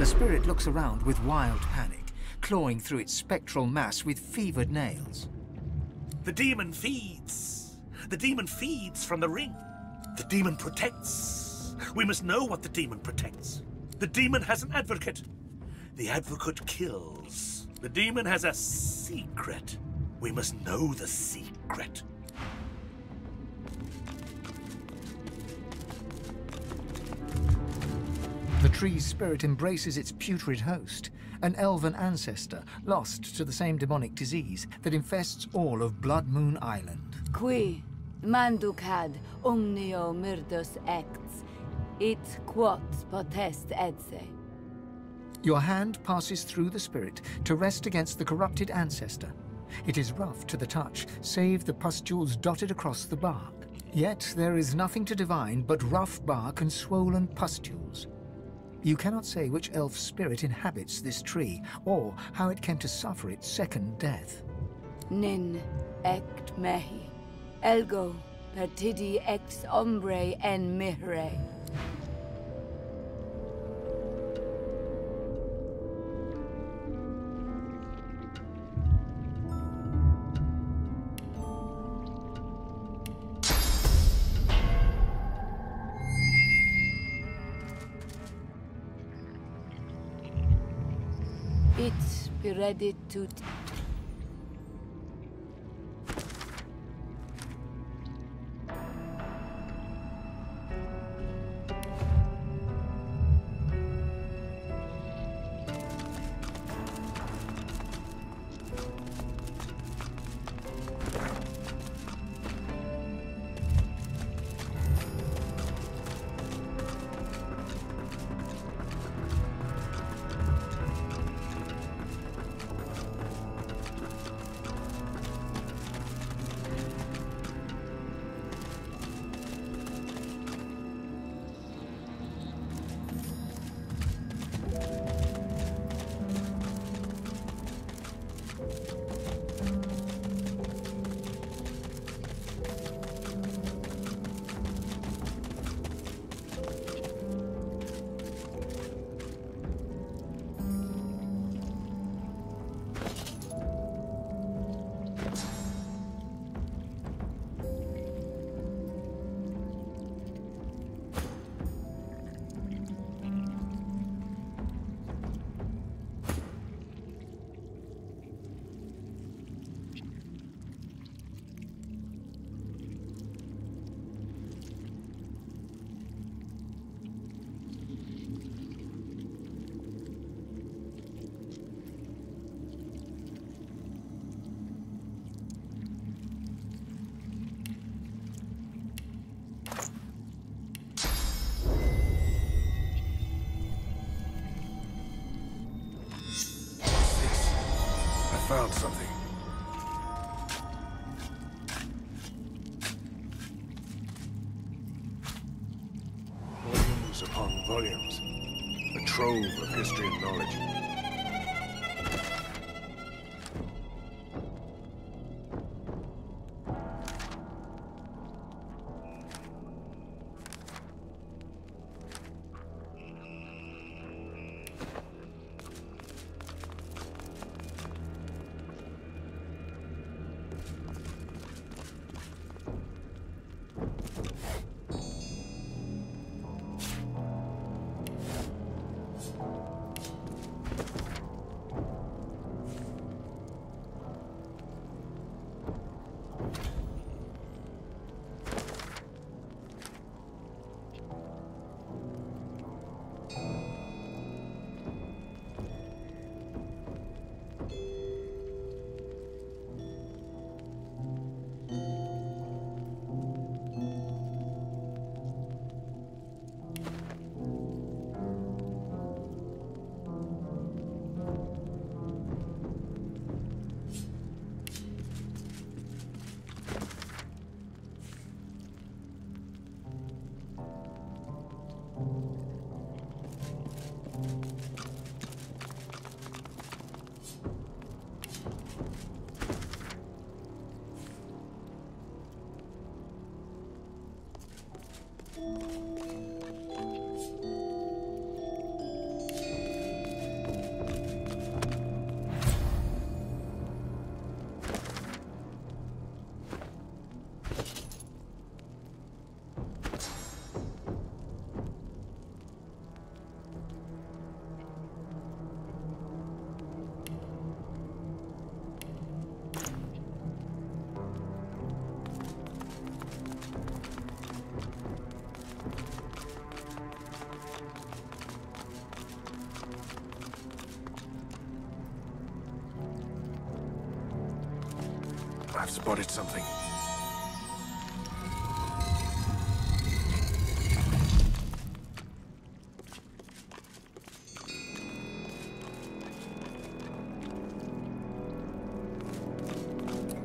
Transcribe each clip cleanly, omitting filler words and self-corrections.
The spirit looks around with wild panic, clawing through its spectral mass with fevered nails. The demon feeds. The demon feeds from the ring. The demon protects. We must know what the demon protects. The demon has an advocate. The advocate kills. The demon has a secret. We must know the secret. The tree's spirit embraces its putrid host, an elven ancestor lost to the same demonic disease that infests all of Blood Moon Island. Qui manducad omnio mirdus acts, it quot potest edse. Your hand passes through the spirit to rest against the corrupted ancestor. It is rough to the touch, save the pustules dotted across the bark. Yet there is nothing to divine but rough bark and swollen pustules. You cannot say which elf spirit inhabits this tree, or how it came to suffer its second death. Nin ect mehi, elgo pertidi ex ombre en mihre. It be ready to... Found something. Volumes upon volumes. A trove of history and knowledge. I've spotted something.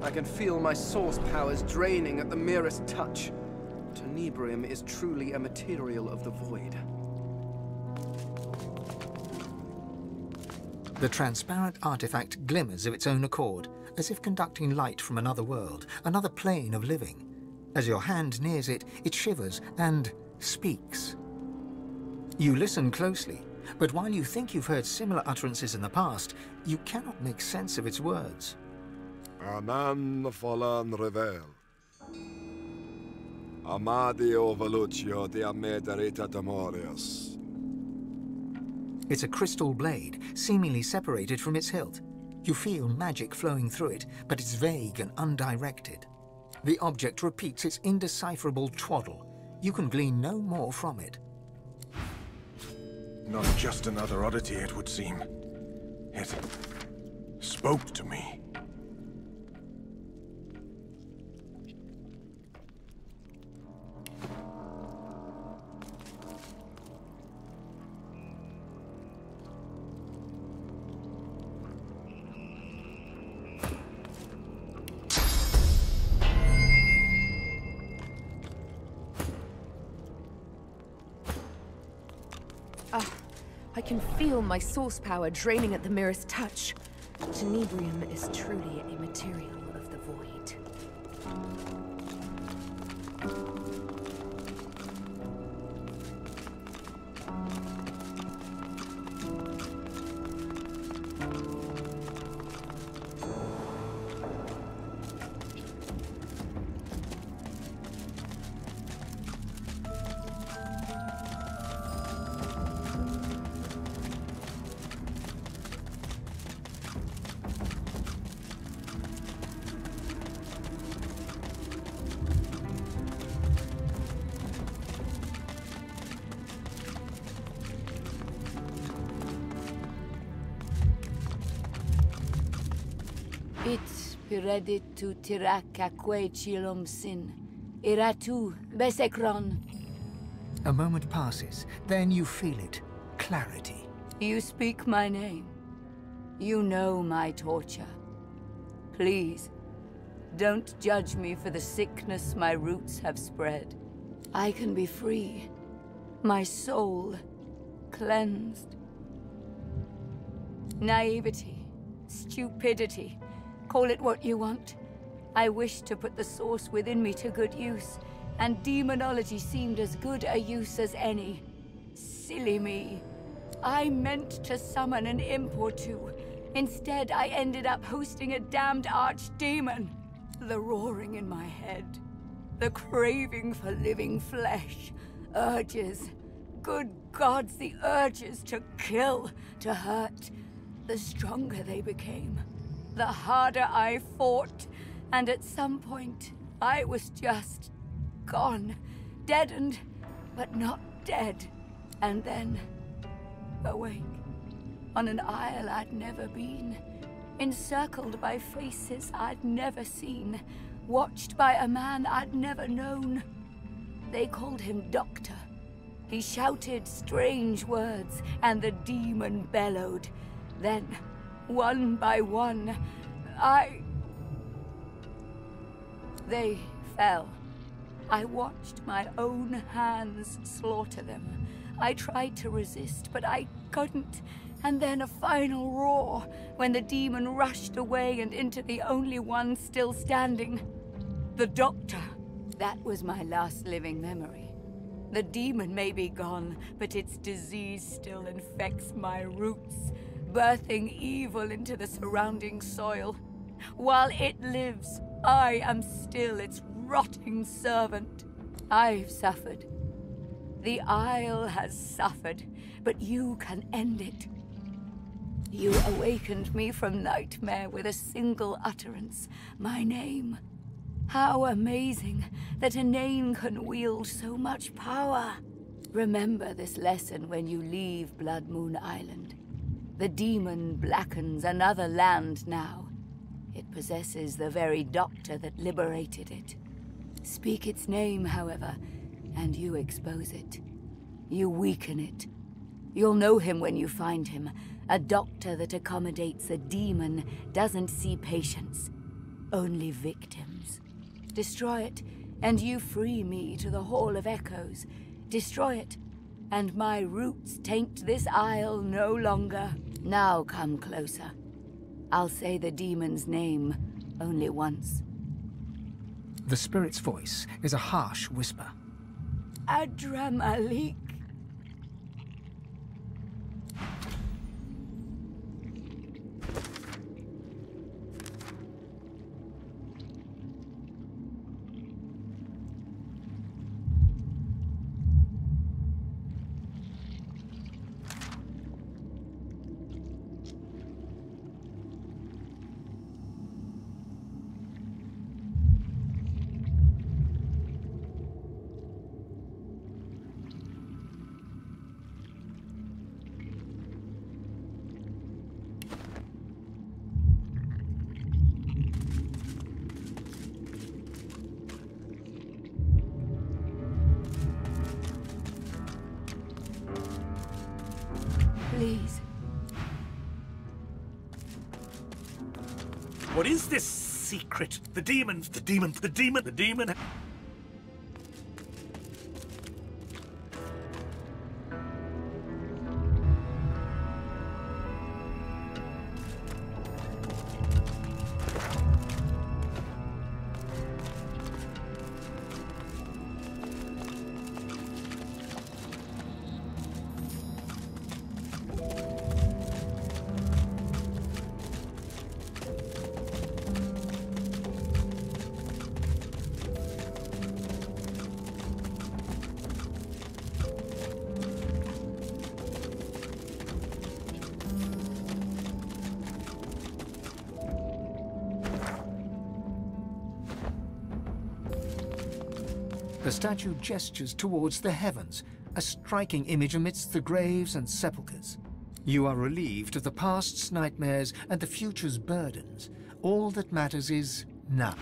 I can feel my source powers draining at the merest touch. Tenebrium is truly a material of the void. The transparent artifact glimmers of its own accord, as if conducting light from another world, another plane of living. As your hand nears it, it shivers and speaks. You listen closely, but while you think you've heard similar utterances in the past, you cannot make sense of its words. Anan falan revel. Amadio velucio de amederita demorius. It's a crystal blade, seemingly separated from its hilt. You feel magic flowing through it, but it's vague and undirected. The object repeats its indecipherable twaddle. You can glean no more from it. Not just another oddity, it would seem. It spoke to me. I can feel my source power draining at the merest touch. Tenebrium is truly a material of the void. It piredit tu tiracaque chilom sin. Iratu besekron. A moment passes, then you feel it. Clarity. You speak my name. You know my torture. Please, don't judge me for the sickness my roots have spread. I can be free. My soul cleansed. Naivety, stupidity, call it what you want. I wish to put the source within me to good use, and demonology seemed as good a use as any. Silly me. I meant to summon an imp or two. Instead, I ended up hosting a damned archdemon. The roaring in my head, the craving for living flesh, urges. Good gods, the urges to kill, to hurt. The stronger they became, the harder I fought. And at some point, I was just gone, deadened, but not dead. And then, awake, on an isle I'd never been, encircled by faces I'd never seen, watched by a man I'd never known. They called him Doctor. He shouted strange words, and the demon bellowed. Then, one by one, they fell. I watched my own hands slaughter them. I tried to resist, but I couldn't. And then a final roar, when the demon rushed away and into the only one still standing. The Doctor. That was my last living memory. The demon may be gone, but its disease still infects my roots, birthing evil into the surrounding soil. While it lives, I am still its rotting servant. I've suffered. The Isle has suffered, but you can end it. You awakened me from nightmare with a single utterance, my name. How amazing that a name can wield so much power. Remember this lesson when you leave Blood Moon Island. The demon blackens another land now. It possesses the very doctor that liberated it. Speak its name, however, and you expose it. You weaken it. You'll know him when you find him. A doctor that accommodates a demon doesn't see patients, only victims. Destroy it, and you free me to the Hall of Echoes. Destroy it, and my roots taint this isle no longer. Now come closer. I'll say the demon's name only once. The spirit's voice is a harsh whisper. Adramalik. Please. What is this secret? The demon. The statue gestures towards the heavens, a striking image amidst the graves and sepulchres. You are relieved of the past's nightmares and the future's burdens. All that matters is now.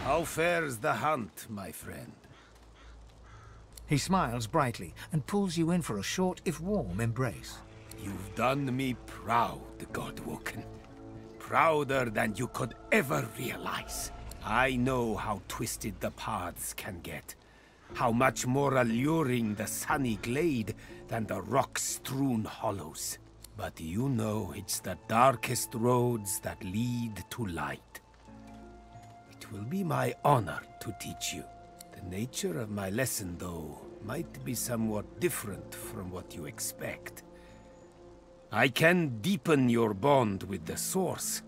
How fares the hunt, my friend? He smiles brightly and pulls you in for a short, if warm, embrace. You've done me proud, Godwoken. Prouder than you could ever realize. I know how twisted the paths can get. How much more alluring the sunny glade than the rock-strewn hollows. But you know it's the darkest roads that lead to light. It will be my honor to teach you. The nature of my lesson, though, might be somewhat different from what you expect. I can deepen your bond with the Source,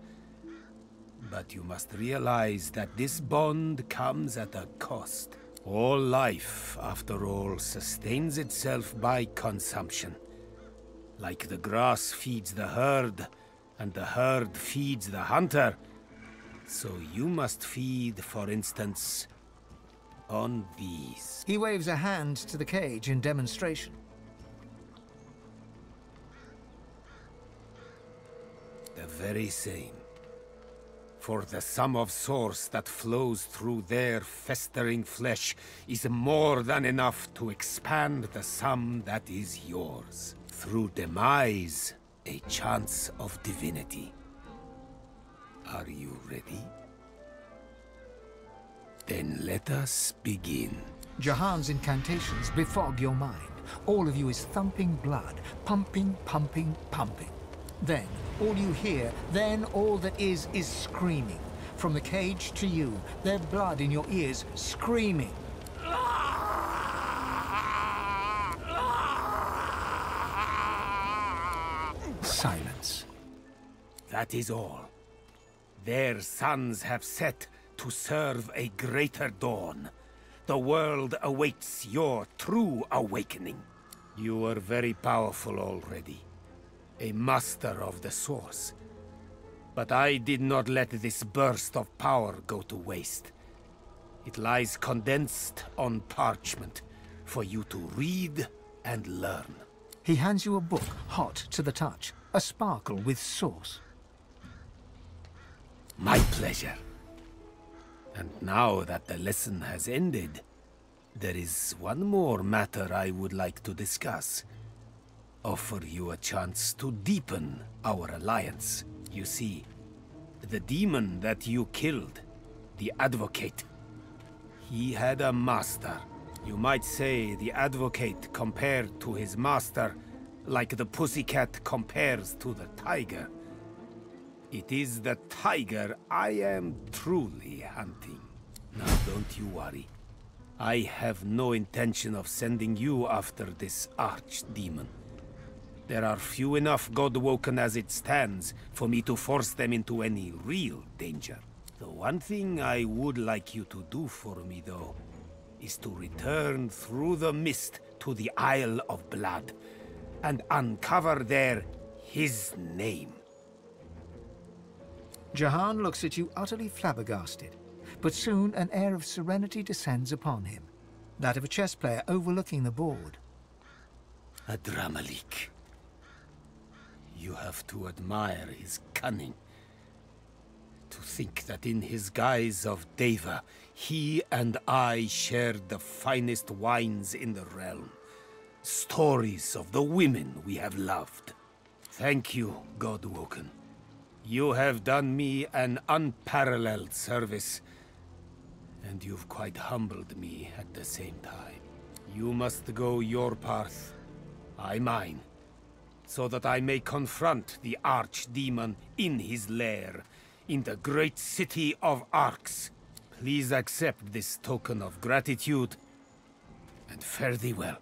but you must realize that this bond comes at a cost. All life, after all, sustains itself by consumption. Like the grass feeds the herd, and the herd feeds the hunter, so you must feed, for instance, on these. He waves a hand to the cage in demonstration. The very same. For the sum of source that flows through their festering flesh is more than enough to expand the sum that is yours. Through demise, a chance of divinity. Are you ready? Then let us begin. Jahan's incantations befog your mind. All of you is thumping blood, pumping, pumping, pumping. Then, all you hear, then all that is screaming. From the cage to you, their blood in your ears, screaming. silence. That is all. Their suns have set to serve a greater dawn. The world awaits your true awakening. You are very powerful already. A master of the Source. But I did not let this burst of power go to waste. It lies condensed on parchment for you to read and learn. He hands you a book, hot to the touch, a sparkle with source. My pleasure. And now that the lesson has ended, there is one more matter I would like to discuss. Offer you a chance to deepen our alliance. You see, the demon that you killed, the Advocate, he had a master. You might say the Advocate compared to his master, like the pussycat compares to the tiger. It is the tiger I am truly hunting. Now don't you worry. I have no intention of sending you after this archdemon. There are few enough God-woken as it stands for me to force them into any real danger. The one thing I would like you to do for me, though, is to return through the mist to the Isle of Blood and uncover there his name. Jahan looks at you utterly flabbergasted, but soon an air of serenity descends upon him, that of a chess player overlooking the board. Adramalik. You have to admire his cunning. To think that in his guise of Deva, he and I shared the finest wines in the realm. Stories of the women we have loved. Thank you, Godwoken. You have done me an unparalleled service, and you've quite humbled me at the same time. You must go your path, I mine, so that I may confront the archdemon in his lair, in the great city of Arx. Please accept this token of gratitude, and fare thee well.